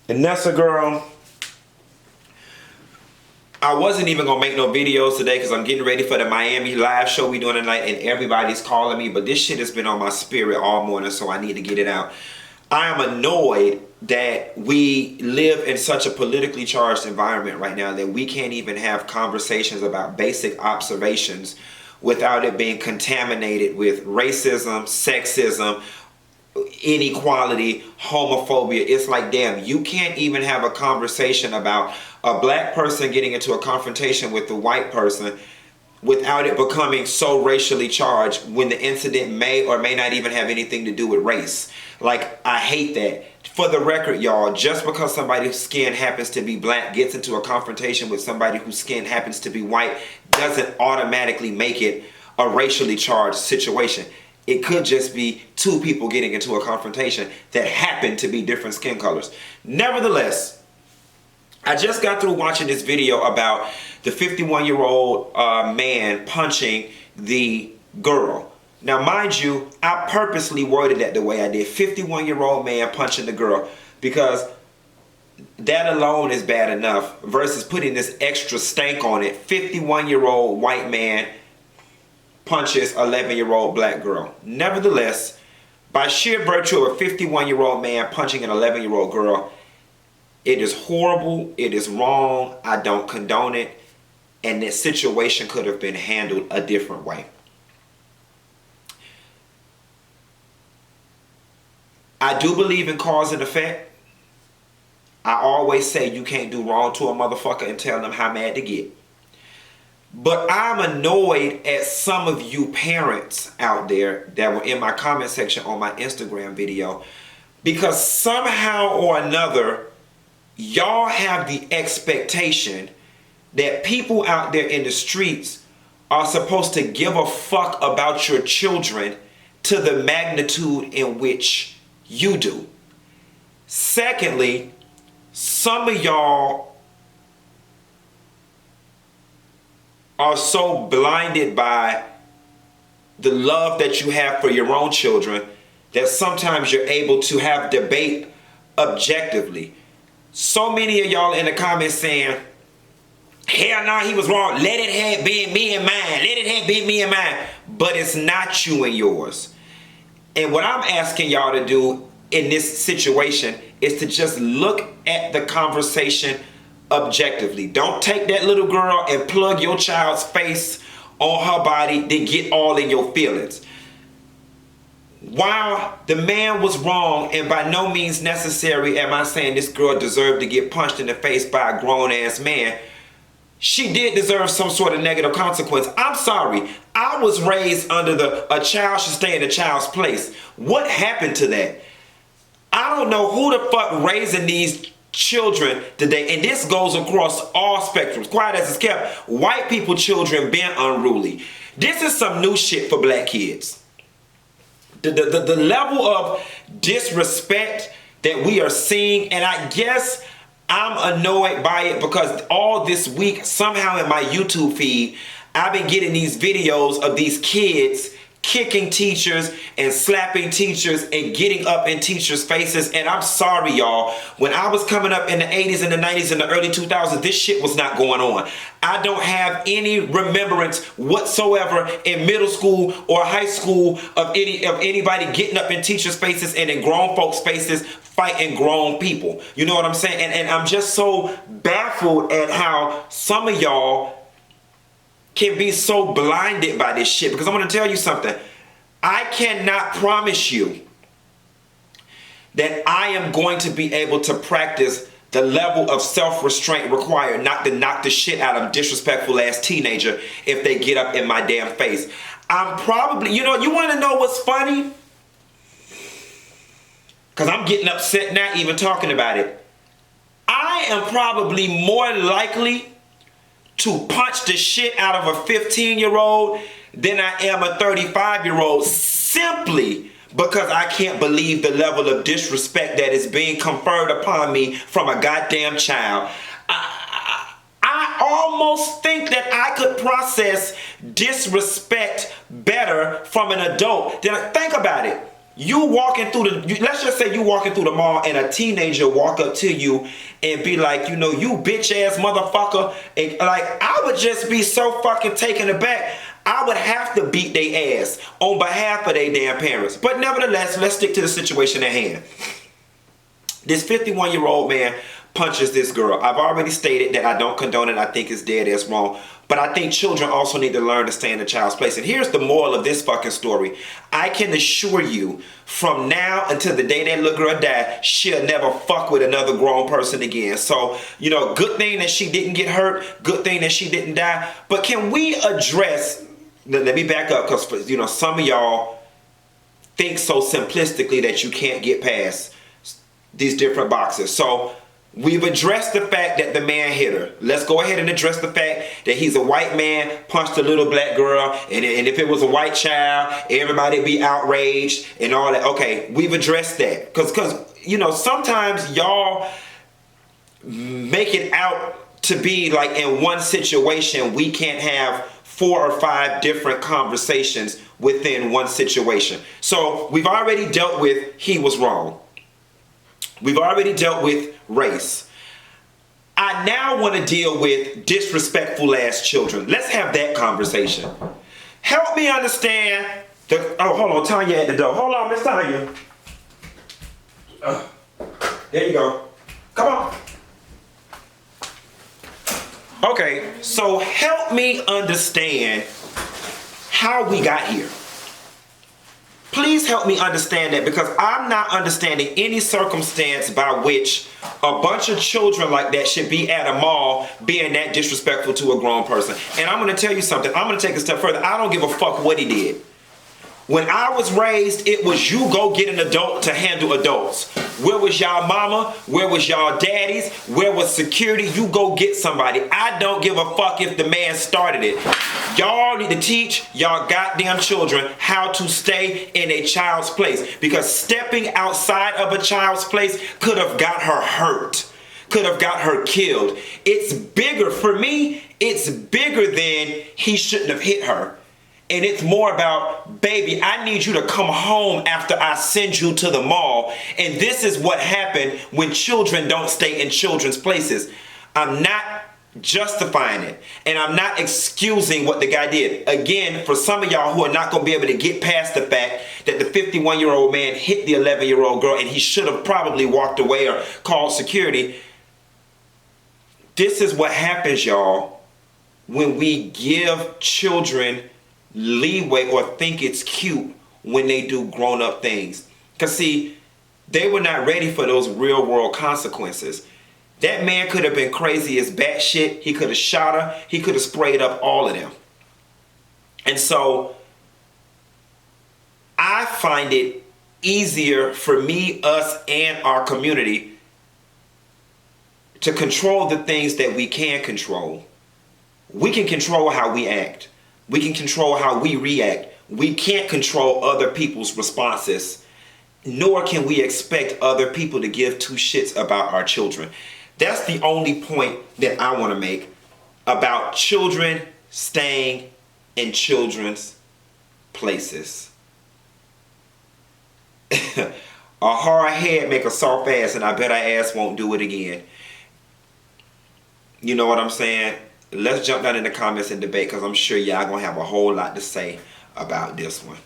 And that's a girl. I wasn't even gonna make no videos today because I'm getting ready for the Miami live show we doing tonight, and everybody's calling me. But this shit has been on my spirit all morning, so I need to get it out. I am annoyed that we live in such a politically charged environment right now that we can't even have conversations about basic observations without it being contaminated with racism, sexism, inequality, homophobia. It's like, damn, you can't even have a conversation about a black person getting into a confrontation with a white person without it becoming so racially charged when the incident may or may not even have anything to do with race. Like, I hate that. For the record, y'all, just because somebody's skin happens to be black gets into a confrontation with somebody whose skin happens to be white doesn't automatically make it a racially charged situation. It could just be two people getting into a confrontation that happen to be different skin colors. Nevertheless, I just got through watching this video about the 51-year-old man punching the girl. Now, mind you, I purposely worded that the way I did. 51-year-old man punching the girl, because that alone is bad enough versus putting this extra stank on it. 51-year-old white man punches 11-year-old black girl. Nevertheless, by sheer virtue of a 51-year-old man punching an 11-year-old girl, it is horrible, it is wrong, I don't condone it, and this situation could have been handled a different way. I do believe in cause and effect. I always say you can't do wrong to a motherfucker and tell them how mad to get. But I'm annoyed at some of you parents out there that were in my comment section on my Instagram video, because somehow or another, y'all have the expectation that people out there in the streets are supposed to give a fuck about your children to the magnitude in which you do. Secondly, some of y'all are so blinded by the love that you have for your own children that sometimes you're able to have debate objectively. So many of y'all in the comments saying, hell no, he was wrong. Let it have been me and mine. Let it have been me and mine. But it's not you and yours. And what I'm asking y'all to do in this situation is to just look at the conversation objectively. Don't take that little girl and plug your child's face on her body to get all in your feelings. While the man was wrong, and by no means necessary am I saying this girl deserved to get punched in the face by a grown-ass man, she did deserve some sort of negative consequence. I'm sorry. I was raised under a child should stay in a child's place. What happened to that? I don't know who the fuck raising these children today, and this goes across all spectrums. Quiet as it's kept, white people children been unruly. This is some new shit for black kids. The level of disrespect that we are seeing, and I guess I'm annoyed by it because all this week, somehow in my YouTube feed, I've been getting these videos of these kids kicking teachers and slapping teachers and getting up in teachers' faces. And I'm sorry, y'all. When I was coming up in the 80s and the 90s and the early 2000s, this shit was not going on. I don't have any remembrance whatsoever in middle school or high school of anybody getting up in teachers' faces and in grown folks' faces fighting grown people. You know what I'm saying? And I'm just so baffled at how some of y'all can be so blinded by this shit. Because I'm going to tell you something. I cannot promise you that I am going to be able to practice the level of self-restraint required not to knock the shit out of a disrespectful ass teenager if they get up in my damn face. I'm probably, you want to know what's funny? Because I'm getting upset now even talking about it. I am probably more likely to punch the shit out of a 15-year-old than I am a 35-year-old, simply because I can't believe the level of disrespect that is being conferred upon me from a goddamn child. I almost think that I could process disrespect better from an adult. Think about it. You walking through let's just say you walking through the mall and a teenager walk up to you and be like, you know, you bitch ass motherfucker. And like, I would just be so fucking taken aback. I would have to beat their ass on behalf of their damn parents. But nevertheless, let's stick to the situation at hand. This 51-year-old man punches this girl. I've already stated that I don't condone it. I think it's dead ass wrong. But I think children also need to learn to stay in a child's place. And here's the moral of this fucking story. I can assure you, from now until the day that little girl died, she'll never fuck with another grown person again. So, you know, good thing that she didn't get hurt. Good thing that she didn't die. But can we address, let me back up, because, you know, some of y'all think so simplistically that you can't get past these different boxes. So we've addressed the fact that the man hit her. Let's go ahead and address the fact that he's a white man, punched a little black girl, and if it was a white child, everybody would be outraged and all that. Okay, we've addressed that. Because you know, sometimes y'all make it out to be like in one situation, we can't have 4 or 5 different conversations within one situation. So we've already dealt with he was wrong. We've already dealt with race. I now want to deal with disrespectful ass children. Let's have that conversation. Help me understand the... Oh, hold on. Tanya at the door. Hold on, Miss Tanya. There you go. Come on. Okay, so help me understand how we got here. Please help me understand that, because I'm not understanding any circumstance by which a bunch of children like that should be at a mall being that disrespectful to a grown person. And I'm going to tell you something. I'm going to take a step further. I don't give a fuck what he did. When I was raised, it was you go get an adult to handle adults. Where was y'all mama? Where was y'all daddies? Where was security? You go get somebody. I don't give a fuck if the man started it. Y'all need to teach y'all goddamn children how to stay in a child's place. Because stepping outside of a child's place could have got her hurt. Could have got her killed. It's bigger. For me, it's bigger than he shouldn't have hit her. And it's more about, baby, I need you to come home after I send you to the mall. And this is what happened when children don't stay in children's places. I'm not justifying it. And I'm not excusing what the guy did. Again, for some of y'all who are not going to be able to get past the fact that the 51-year-old man hit the 11-year-old girl and he should have probably walked away or called security. This is what happens, y'all, when we give children leeway or think it's cute when they do grown-up things. Because see, they were not ready for those real world consequences. That man could have been crazy as batshit. He could have shot her. He could have sprayed up all of them. And so I find it easier for me, us, and our community to control the things that we can control. We can control how we act. We can control how we react. We can't control other people's responses, nor can we expect other people to give 2 shits about our children. That's the only point that I want to make about children staying in children's places. A hard head make a soft ass, and I bet our ass won't do it again. You know what I'm saying? Let's jump down in the comments and debate, because I'm sure y'all gonna have a whole lot to say about this one.